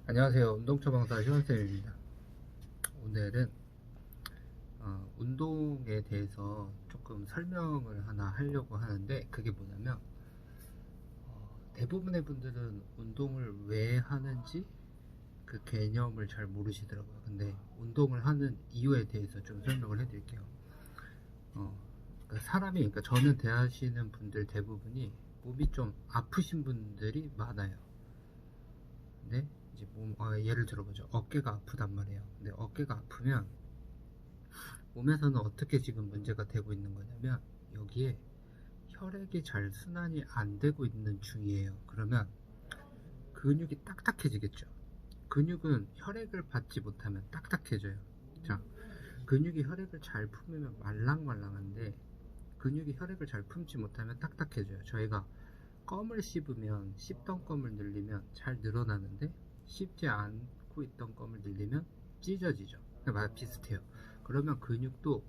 안녕하세요. 운동처방사 희원쌤입니다. 오늘은 운동에 대해서 조금 설명을 하나 하려고 하는데, 그게 뭐냐면 대부분의 분들은 운동을 왜 하는지 그 개념을 잘 모르시더라고요. 근데 운동을 하는 이유에 대해서 좀 설명을 해드릴게요. 그러니까 저는 대하시는 분들 대부분이 몸이 좀 아프신 분들이 많아요. 근데 이제 예를 들어보죠. 어깨가 아프단 말이에요. 근데 어깨가 아프면 몸에서는 어떻게 지금 문제가 되고 있는 거냐면, 여기에 혈액이 잘 순환이 안 되고 있는 중이에요. 그러면 근육이 딱딱해지겠죠. 근육은 혈액을 받지 못하면 딱딱해져요. 자, 근육이 혈액을 잘 품으면 말랑말랑한데, 근육이 혈액을 잘 품지 못하면 딱딱해져요. 저희가 껌을 씹으면, 씹던 껌을 늘리면 잘 늘어나는데, 씹지 않고 있던 껌을 늘리면 찢어지죠. 비슷해요. 그러면 근육도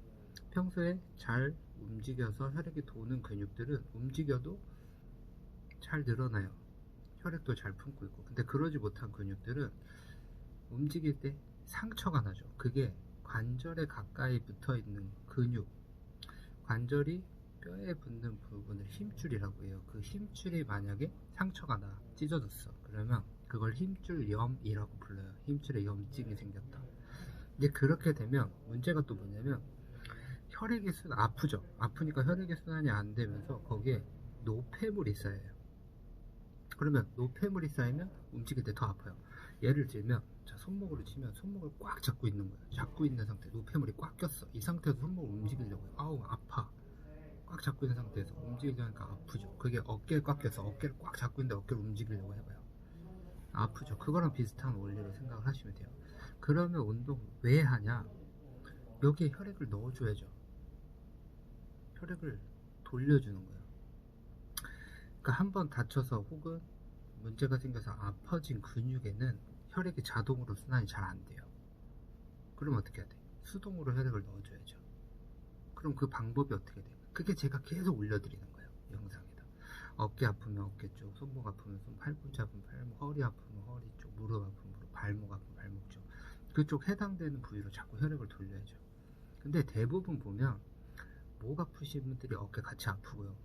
평소에 잘 움직여서 혈액이 도는 근육들은 움직여도 잘 늘어나요. 혈액도 잘 품고 있고. 근데 그러지 못한 근육들은 움직일 때 상처가 나죠. 그게 관절에 가까이 붙어 있는 근육, 관절이 뼈에 붙는 부분을 힘줄이라고 해요. 그 힘줄이 만약에 상처가 나, 찢어졌어, 그러면 그걸 힘줄염이라고 불러요. 힘줄에 염증이 생겼다. 이제 그렇게 되면 문제가 또 뭐냐면, 아프죠. 아프니까 혈액의 순환이 안 되면서 거기에 노폐물이 쌓여요. 그러면 노폐물이 쌓이면 움직일 때 더 아파요. 예를 들면, 자, 손목으로 치면 손목을 꽉 잡고 있는 거예요. 잡고 있는 상태, 노폐물이 꽉 꼈어. 이 상태에서 손목을 움직이려고 해요. 아우, 아파. 꽉 잡고 있는 상태에서 움직이려니까 아프죠. 그게 어깨에 꽉 껴서 어깨를 꽉 잡고 있는데 어깨를 움직이려고 해봐요. 아프죠. 그거랑 비슷한 원리로 생각을 하시면 돼요. 그러면 운동 왜 하냐? 여기에 혈액을 넣어줘야죠. 혈액을 돌려주는 거예요. 그러니까 한번 다쳐서 혹은 문제가 생겨서 아파진 근육에는 혈액이 자동으로 순환이 잘 안 돼요. 그럼 어떻게 해야 돼? 수동으로 혈액을 넣어줘야죠. 그럼 그 방법이 어떻게 돼? 그게 제가 계속 올려드리는 거예요, 영상에다. 어깨 아프면 어깨 쪽, 손목 아프면 손, 팔꿈치 아프면 팔목, 허리 아프면 허리 쪽, 무릎 아프면 무릎, 발목 아프면 발목 쪽, 그쪽 해당되는 부위로 자꾸 혈액을 돌려야죠. 근데 대부분 보면 목 아프신 분들이 어깨 같이 아프고요,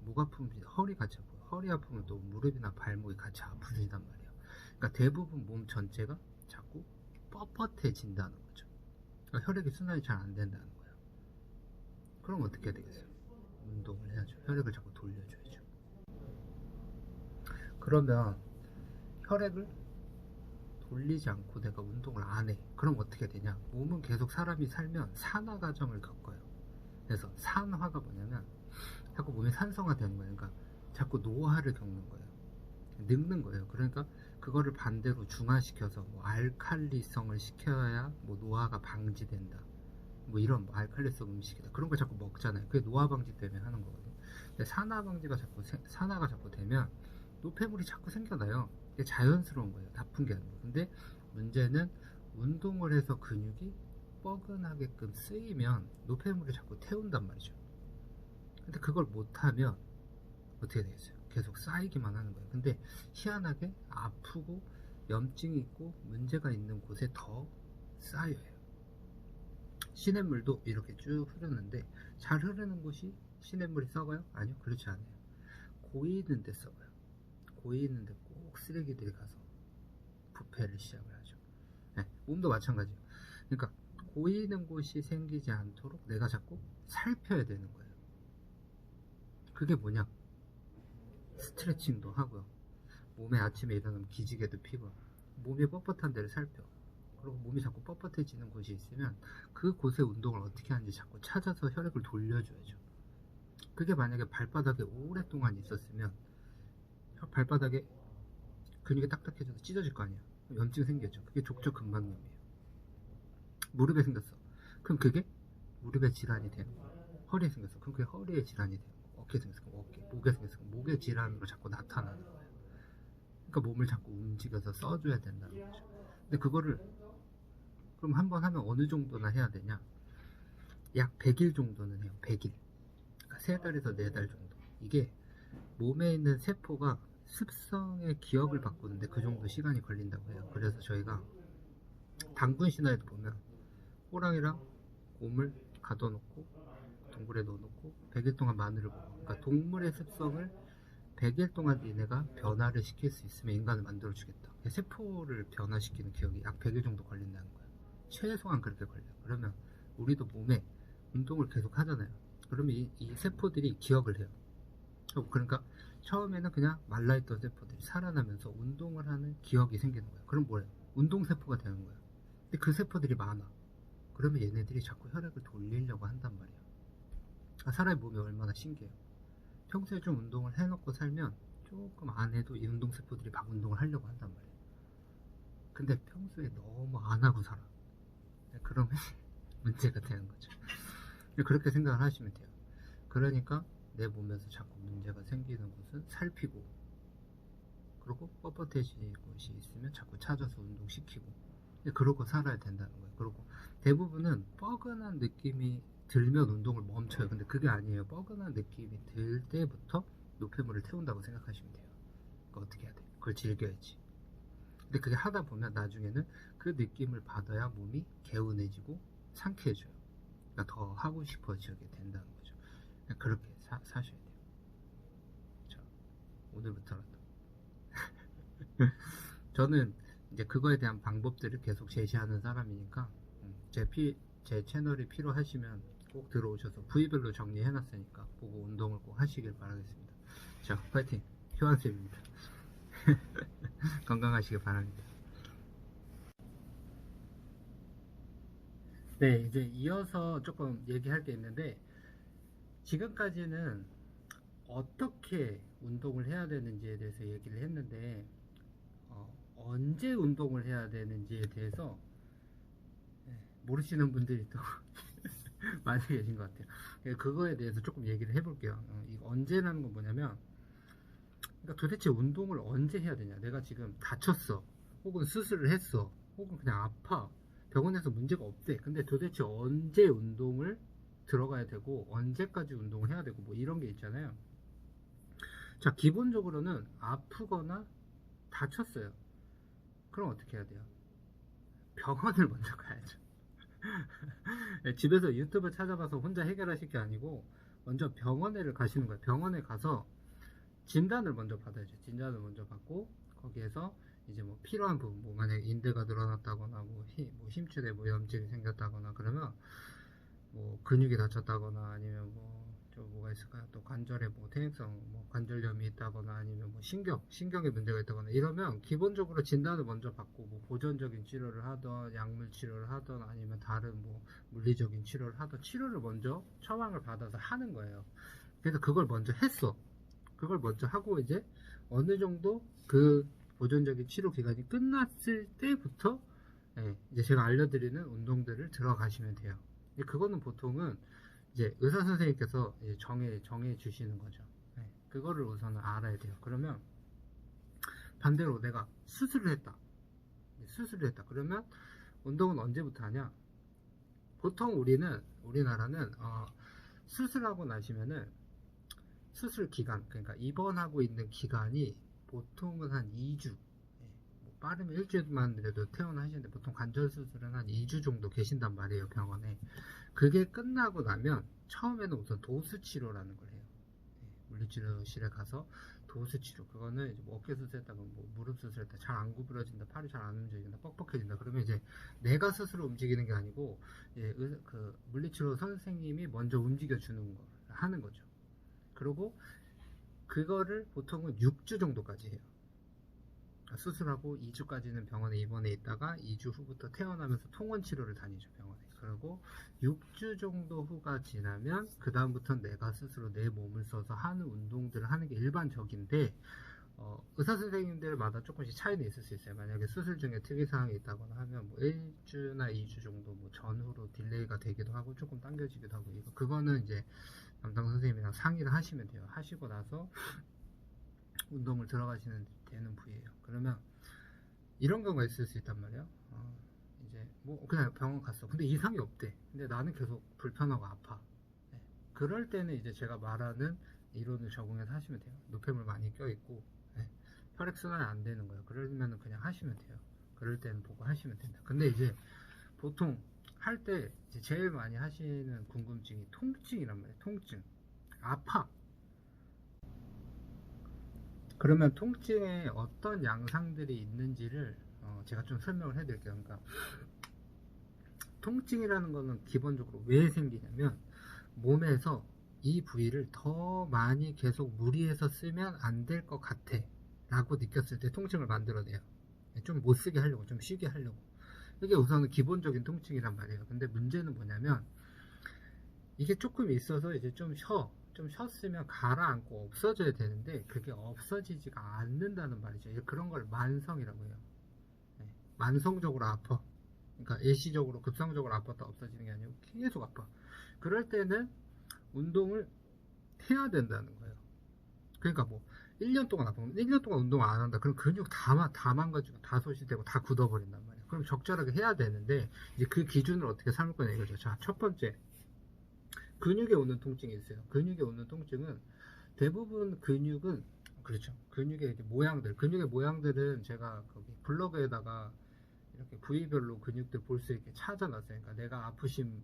목 아프면 허리 같이 아프고, 허리 아프면 또 무릎이나 발목이 같이 아프시단 말이에요. 그러니까 대부분 몸 전체가 자꾸 뻣뻣해진다는 거죠. 그러니까 혈액이 순환이 잘 안 된다는 거예요. 그럼 어떻게 해야 되겠어요? 운동을 해야죠. 혈액을 자꾸 돌려줘야죠. 그러면 혈액을 돌리지 않고 내가 운동을 안 해. 그럼 어떻게 되냐? 몸은 계속 사람이 살면 산화 과정을 겪어요. 그래서 산화가 뭐냐면 자꾸 몸이 산성화되는 거예요. 그러니까 자꾸 노화를 겪는 거예요. 늙는 거예요. 그러니까 그거를 반대로 중화시켜서 알칼리성을 시켜야 노화가 방지된다. 이런 알칼리성 음식이다. 그런 걸 자꾸 먹잖아요. 그게 노화 방지 때문에 하는 거거든요. 근데 산화가 자꾸 되면 노폐물이 자꾸 생겨나요. 이게 자연스러운 거예요. 나쁜 게 아니고. 근데 문제는 운동을 해서 근육이 뻐근하게끔 쓰이면 노폐물을 자꾸 태운단 말이죠. 근데 그걸 못하면 어떻게 되겠어요? 계속 쌓이기만 하는 거예요. 근데 희한하게 아프고 염증이 있고 문제가 있는 곳에 더 쌓여요. 시냇물도 이렇게 쭉 흐르는데, 잘 흐르는 곳이 시냇물이 썩어요? 아니요, 그렇지 않아요. 고이는 데 썩어요. 고이는 데 꼭 쓰레기들이 가서 부패를 시작을 하죠. 네, 몸도 마찬가지예요. 그러니까 고이는 곳이 생기지 않도록 내가 자꾸 살펴야 되는 거예요. 그게 뭐냐? 스트레칭도 하고요. 몸에 아침에 일어나면 기지개도 피고, 몸이 뻣뻣한 데를 살펴. 그리고 몸이 자꾸 뻣뻣해지는 곳이 있으면 그 곳에 운동을 어떻게 하는지 자꾸 찾아서 혈액을 돌려줘야죠. 그게 만약에 발바닥에 오랫동안 있었으면 발바닥에 근육이 딱딱해져서 찢어질 거 아니야. 염증 생겼죠. 그게 족저근막염이에요. 무릎에 생겼어. 그럼 그게 무릎에 질환이 되는 거예요. 허리에 생겼어. 그럼 그게 허리에 질환이 되는 거예요. 어깨에 생겼어. 어깨, 목에 생겼어. 목의 질환으로 자꾸 나타나는 거예요. 그러니까 몸을 자꾸 움직여서 써줘야 된다는 거죠. 근데 그거를 그럼 한 번 하면 어느 정도나 해야 되냐? 약 100일 정도는 해요. 100일. 그러니까 3달에서 4달 정도. 이게 몸에 있는 세포가 습성의 기억을 바꾸는데 그 정도 시간이 걸린다고 해요. 그래서 저희가 당군 신화에도 보면 호랑이랑 곰을 가둬놓고 동굴에 넣어놓고 100일 동안 마늘을 먹어. 그러니까 동물의 습성을 100일 동안 얘네가 변화를 시킬 수 있으면 인간을 만들어주겠다. 세포를 변화시키는 기억이 약 100일 정도 걸린다는 거야. 최소한 그렇게 걸려. 그러면 우리도 몸에 운동을 계속 하잖아요. 그러면 이 세포들이 기억을 해요. 그러니까 처음에는 그냥 말라있던 세포들이 살아나면서 운동을 하는 기억이 생기는 거야. 그럼 뭐예요? 운동세포가 되는 거야. 근데 그 세포들이 많아. 그러면 얘네들이 자꾸 혈액을 돌리려고 한단 말이야. 사람의 몸이 얼마나 신기해요. 평소에 좀 운동을 해놓고 살면 조금 안 해도 이 운동세포들이 막 운동을 하려고 한단 말이에요. 근데 평소에 너무 안 하고 살아. 그러면 문제가 되는 거죠. 그렇게 생각을 하시면 돼요. 그러니까 내 몸에서 자꾸 문제가 생기는 곳은 살피고, 그리고 뻣뻣해지는 곳이 있으면 자꾸 찾아서 운동시키고, 그러고 살아야 된다는 거예요. 그리고 대부분은 뻐근한 느낌이 들면 운동을 멈춰요. 근데 그게 아니에요. 뻐근한 느낌이 들 때부터 노폐물을 태운다고 생각하시면 돼요. 그거 어떻게 해야 돼? 그걸 즐겨야지. 근데 그게 하다 보면 나중에는 그 느낌을 받아야 몸이 개운해지고 상쾌해져요. 그러니까 더 하고 싶어지게 된다는 거죠. 그렇게 사셔야 돼요. 자, 오늘부터라도. 저는 이제 그거에 대한 방법들을 계속 제시하는 사람이니까 제 채널이 필요하시면 꼭 들어오셔서 부위별로 정리해놨으니까 보고 운동을 꼭 하시길 바라겠습니다. 자, 파이팅! 효한쌤입니다. 건강하시길 바랍니다. 네, 이제 이어서 조금 얘기할 게 있는데, 지금까지는 어떻게 운동을 해야 되는지에 대해서 얘기를 했는데, 언제 운동을 해야 되는지에 대해서 모르시는 분들이 또 많이 계신 것 같아요. 그거에 대해서 조금 얘기를 해볼게요. 이거 언제라는 건 뭐냐면, 그러니까 도대체 운동을 언제 해야 되냐. 내가 지금 다쳤어, 혹은 수술을 했어, 혹은 그냥 아파, 병원에서 문제가 없대. 근데 도대체 언제 운동을 들어가야 되고 언제까지 운동을 해야 되고 뭐 이런 게 있잖아요. 자, 기본적으로는 아프거나 다쳤어요. 그럼 어떻게 해야 돼요? 병원을 먼저 가야죠. 집에서 유튜브 찾아봐서 혼자 해결하실 게 아니고 먼저 병원에를 가시는 거예요. 병원에 가서 진단을 먼저 받아야죠. 진단을 먼저 받고 거기에서 이제 뭐 필요한 부분, 뭐 만약에 인대가 늘어났다거나 뭐 힘줄에 뭐 염증이 생겼다거나 그러면 뭐 근육이 다쳤다거나 아니면 뭐가 있을까요? 또 관절에 뭐 퇴행성 뭐 관절염이 있다거나 아니면 뭐 신경에 문제가 있다거나 이러면 기본적으로 진단을 먼저 받고 뭐 보존적인 치료를 하던 약물 치료를 하던 아니면 다른 뭐 물리적인 치료를 하던 치료를 먼저 처방을 받아서 하는 거예요. 그래서 그걸 먼저 했어. 그걸 먼저 하고 이제 어느 정도 그 보존적인 치료 기간이 끝났을 때부터 이제 제가 알려드리는 운동들을 들어가시면 돼요. 그거는 보통은 이제 의사 선생님께서 정해 주시는 거죠. 그거를 우선은 알아야 돼요. 그러면 반대로 내가 수술을 했다. 그러면 운동은 언제부터 하냐? 보통 우리나라는 수술하고 나시면은 수술 기간, 그러니까 입원하고 있는 기간이 보통은 한 2주, 뭐 빠르면 일주일만 돼도 퇴원하시는데 보통 관절 수술은 한 2주 정도 계신단 말이에요, 병원에. 그게 끝나고 나면 처음에는 우선 도수치료라는 걸 해요. 물리치료실에 가서 도수치료, 그거는 이제 뭐 어깨 수술했다가 뭐 무릎 수술했다, 잘 안 구부러진다, 팔이 잘 안 움직인다, 뻑뻑해진다, 그러면 이제 내가 스스로 움직이는 게 아니고 그 물리치료 선생님이 먼저 움직여주는 거 하는 거죠. 그리고 그거를 보통은 6주 정도까지 해요. 수술하고 2주까지는 병원에 입원해 있다가 2주 후부터 퇴원하면서 통원 치료를 다니죠, 병원에. 그리고 6주 정도 후가 지나면 그 다음부터는 내가 스스로 내 몸을 써서 하는 운동들을 하는 게 일반적인데, 의사 선생님들마다 조금씩 차이는 있을 수 있어요. 만약에 수술 중에 특이사항이 있다거나 하면 뭐 1주나 2주 정도 뭐 전후로 딜레이가 되기도 하고 조금 당겨지기도 하고, 그거는 이제 담당 선생님이랑 상의를 하시면 돼요. 하시고 나서 운동을 들어가시는 되는 부위예요. 그러면 이런 경우가 있을 수 있단 말이에요. 이제 뭐 그냥 병원 갔어. 근데 이상이 없대. 근데 나는 계속 불편하고 아파. 그럴 때는 이제 제가 말하는 이론을 적용해서 하시면 돼요. 노폐물 많이 껴있고 혈액순환이 안 되는 거예요. 그러면 그냥 하시면 돼요. 그럴 때는 보고 하시면 된다. 근데 이제 보통 할 때 제일 많이 하시는 궁금증이 통증이란 말이에요. 통증. 아파. 그러면 통증에 어떤 양상들이 있는지를 제가 좀 설명을 해드릴게요. 그러니까 통증이라는 거는 기본적으로 왜 생기냐면 몸에서 이 부위를 더 많이 계속 무리해서 쓰면 안 될 것 같아 라고 느꼈을 때 통증을 만들어내요. 좀 못 쓰게 하려고, 좀 쉬게 하려고. 이게 우선은 기본적인 통증이란 말이에요. 근데 문제는 뭐냐면 이게 조금 있어서 이제 좀 쉬었으면 가라앉고 없어져야 되는데 그게 없어지지가 않는다는 말이죠. 그런 걸 만성이라고 해요. 네, 만성적으로 아파. 그러니까 일시적으로 급성적으로 아팠다 없어지는 게 아니고 계속 아파. 그럴 때는 운동을 해야 된다는 거예요. 그러니까 뭐 1년 동안 아프면 1년 동안 운동을 안 한다. 그럼 근육 다 망가지고 다 소실되고 다 굳어버린단 말이에요. 그럼 적절하게 해야 되는데 이제 그 기준을 어떻게 삼을 거냐 이거죠. 자, 첫 번째 근육에 오는 통증이 있어요. 근육에 오는 통증은 대부분 근육은 그렇죠. 근육의 이제 모양들, 근육의 모양들은 제가 거기 블로그에다가 이렇게 부위별로 근육들 볼 수 있게 찾아놨어요. 그러니까 내가 아프신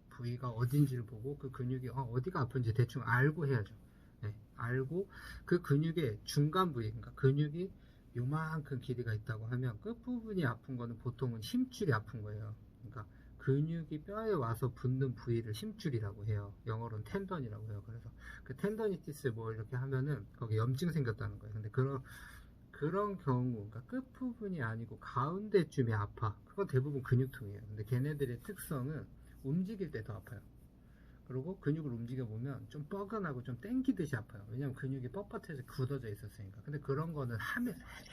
부위가 어딘지를 보고 그 근육이 어디가 아픈지 대충 알고 해야죠. 네, 알고 그 근육의 중간 부위, 그러니까 근육이 요만큼 길이가 있다고 하면 끝부분이 아픈 거는 보통은 힘줄이 아픈 거예요. 그러니까 근육이 뼈에 와서 붙는 부위를 힘줄이라고 해요. 영어로는 텐던이라고 해요. 그래서 그 텐더니티스 뭐 이렇게 하면은 거기 염증 생겼다는 거예요. 근데 그런 경우, 그러니까 끝부분이 아니고 가운데쯤이 아파. 그건 대부분 근육통이에요. 근데 걔네들의 특성은 움직일 때 더 아파요. 그리고 근육을 움직여 보면 좀 뻐근하고 좀 땡기듯이 아파요. 왜냐면 근육이 뻣뻣해서 굳어져 있었으니까. 근데 그런 거는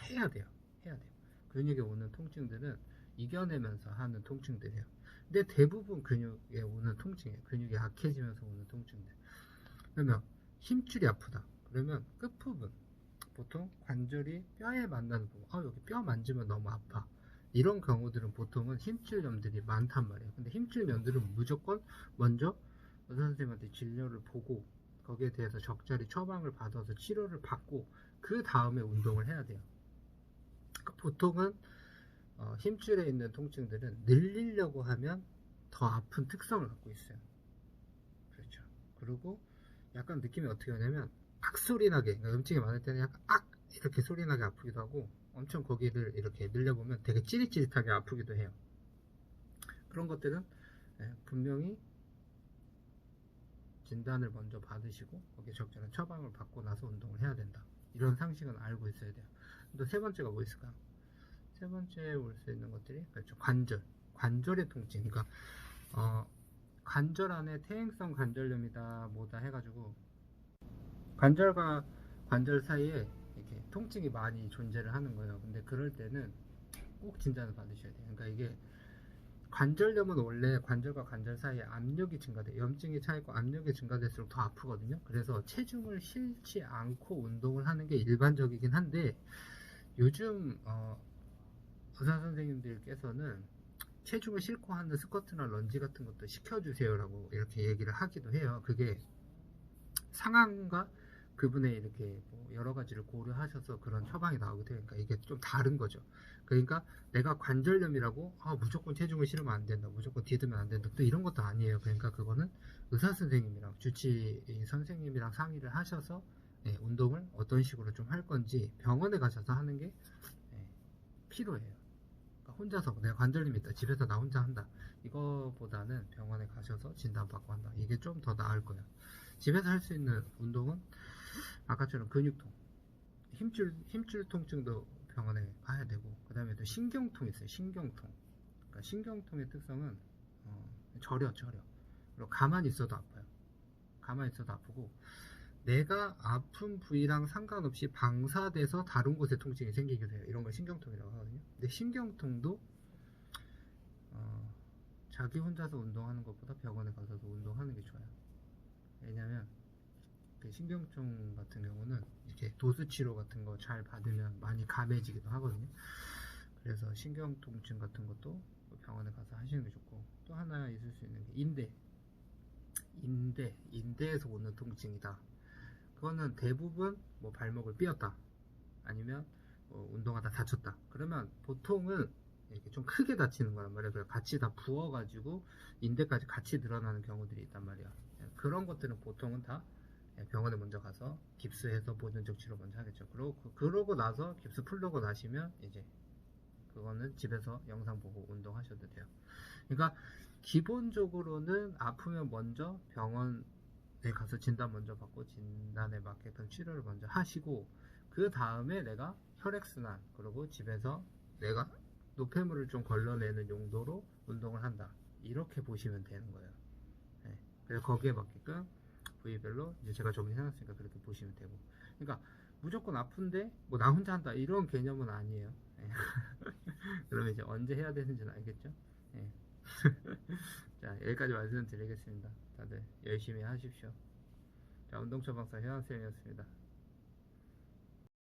해야 돼요. 해야 돼요. 근육에 오는 통증들은 이겨내면서 하는 통증들이에요. 근데 대부분 근육에 오는 통증이에요. 근육이 약해지면서 오는 통증들. 그러면 힘줄이 아프다. 그러면 끝부분, 보통 관절이 뼈에 만나는 부분, 여기 뼈 만지면 너무 아파. 이런 경우들은 보통은 힘줄염들이 많단 말이에요. 근데 힘줄염들은 무조건 먼저 의사 선생님한테 진료를 보고 거기에 대해서 적절히 처방을 받아서 치료를 받고 그 다음에 운동을 해야 돼요. 그러니까 보통은 힘줄에 있는 통증들은 늘리려고 하면 더 아픈 특성을 갖고 있어요. 그렇죠. 그리고 약간 느낌이 어떻게 하냐면 악소리 나게, 그러니까 염증이 많을 때는 약간 이렇게 소리 나게 아프기도 하고 엄청 거기를 이렇게 늘려보면 되게 찌릿찌릿하게 아프기도 해요. 그런 것들은 분명히 진단을 먼저 받으시고 거기에 적절한 처방을 받고 나서 운동을 해야 된다. 이런 상식은 알고 있어야 돼요. 또 세 번째가 뭐 있을까요? 세 번째에 올 수 있는 것들이 그렇죠. 관절의 통증. 그러니까 관절 안에 퇴행성 관절염이다 뭐다 해가지고 관절과 관절 사이에 이렇게 통증이 많이 존재를 하는 거예요. 근데 그럴 때는 꼭 진단을 받으셔야 돼요. 그러니까 이게 관절염은 원래 관절과 관절 사이에 압력이 증가돼요. 염증이 차있고 압력이 증가될수록 더 아프거든요. 그래서 체중을 실지 않고 운동을 하는 게 일반적이긴 한데 요즘 의사 선생님들께서는 체중을 싣고 하는 스쿼트나 런지 같은 것도 시켜주세요 라고 이렇게 얘기를 하기도 해요. 그게 상황과 그분의 이렇게 뭐 여러 가지를 고려하셔서 그런 처방이 나오게 되니까 이게 좀 다른 거죠. 그러니까 내가 관절염이라고 무조건 체중을 실으면 안 된다, 무조건 디드면 안 된다, 또 이런 것도 아니에요. 그러니까 그거는 의사 선생님이랑 주치 선생님이랑 상의를 하셔서 운동을 어떤 식으로 좀 할 건지 병원에 가셔서 하는 게 필요해요. 그러니까 혼자서 내가 관절염이 있다, 집에서 나 혼자 한다, 이거보다는 병원에 가셔서 진단받고 한다. 이게 좀 더 나을 거예요. 집에서 할 수 있는 운동은 아까처럼 근육통, 힘줄 통증도 병원에 가야 되고, 그 다음에 또 신경통 있어요. 신경통. 그러니까 신경통의 특성은 저려. 그리고 가만히 있어도 아파요. 가만히 있어도 아프고 내가 아픈 부위랑 상관없이 방사돼서 다른 곳에 통증이 생기기도 해요. 이런 걸 신경통이라고 하거든요. 근데 신경통도 자기 혼자서 운동하는 것보다 병원에 가서도 운동하는 게 좋아요. 왜냐면 신경통 같은 경우는 이렇게 도수치료 같은 거 잘 받으면 많이 감해지기도 하거든요. 그래서 신경통증 같은 것도 병원에 가서 하시는 게 좋고, 또 하나 있을 수 있는 게 인대에서 오는 통증이다. 그거는 대부분 뭐 발목을 삐었다, 아니면 운동하다 다쳤다. 그러면 보통은 이렇게 좀 크게 다치는 거란 말이야. 그래서 같이 다 부어가지고 인대까지 같이 늘어나는 경우들이 있단 말이야. 그런 것들은 보통은 다 병원에 먼저 가서 깁스해서 보존적 치료 먼저 하겠죠. 그러고 나서 깁스 풀고 나시면 이제 그거는 집에서 영상 보고 운동하셔도 돼요. 그러니까 기본적으로는 아프면 먼저 병원에 가서 진단 먼저 받고 진단에 맞게끔 치료를 먼저 하시고, 그 다음에 내가 혈액순환, 그리고 집에서 내가 노폐물을 좀 걸러내는 용도로 운동을 한다, 이렇게 보시면 되는 거예요. 네. 그래서 거기에 맞게끔 부위별로 이제 제가 정리해놨으니까 그렇게 보시면 되고, 그러니까 무조건 아픈데 뭐 나 혼자 한다 이런 개념은 아니에요. 네. 그러면 이제 언제 해야 되는지는 알겠죠? 네. 자, 여기까지 말씀드리겠습니다. 다들 열심히 하십시오. 자, 운동처방사 혜원쌤이었습니다.